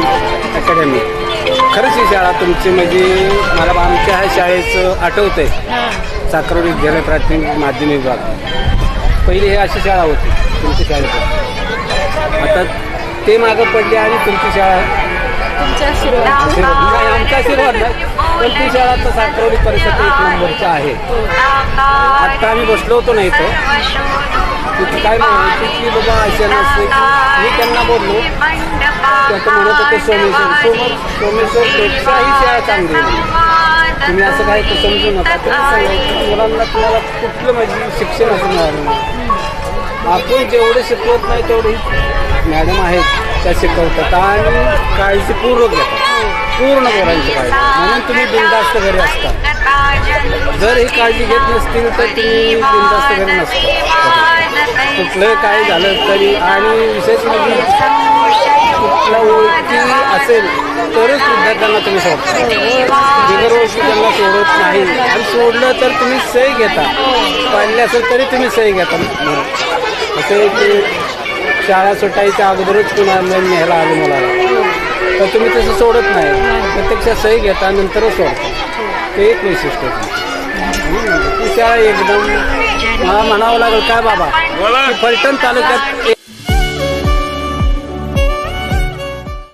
Academy. खरंच ही शाळा तुमची म्हणजे मला आमच्या ह्या शाळेचं आठवतं आहे. साखरवाडी विद्यालय प्राथमिक माध्यमिक विभाग पहिली हे अशी शाळा होती तुमच्या शाळेत. आता ते मागं पडले आणि तुमची शाळा नाही आमचा आशीर्वाद नाही पण ती शाळा आता साखरवाडी परिसरात 1 नंबरच्या आहे. आत्ता आम्ही बसलो होतो नाही तर तिथे काय म्हणायची की बाबा अशा नसते. मी त्यांना बोललो आता म्हणत होते सोमेश्वरपेक्षाही शाळा चांगली आहे. तुम्ही असं काय तर समजू नका. मुलांना तुम्हाला कुठलं म्हणजे शिक्षण असं मिळालं नाही. आपण जेवढे शिकवत नाही तेवढे मॅडम आहेत त्या शिकवतात आणि काळजीपूर्वक घेतात पूर्ण पोरांची काळजी. म्हणून तुम्ही बिनधास्त घरी असता. जर ही काळजी घेत नसतील तर तुम्ही बिनधास्त घरी नसता. कुठलं काय झालं तरी आणि विशेष म्हणजे कुठल्या ओळखी असेल तरच विद्यार्थ्यांना तुम्ही सोडता. बिगर ओळखी त्यांना सोडत नाही आणि सोडलं तर तुम्ही सही घेता. पाळले असेल तरी तुम्ही सही घेता. असं की शाळा सुटायच्या अगोदरच कुणाला न्यायला आले मुलाला तर तुम्ही तसं सोडत नाही. प्रत्यक्षात सही घेता नंतरच सोडता. ते एक वैशिष्ट्य ती शाळा एकदम मला म्हणावं लागेल काय बाबा की फलटण तालुक्यात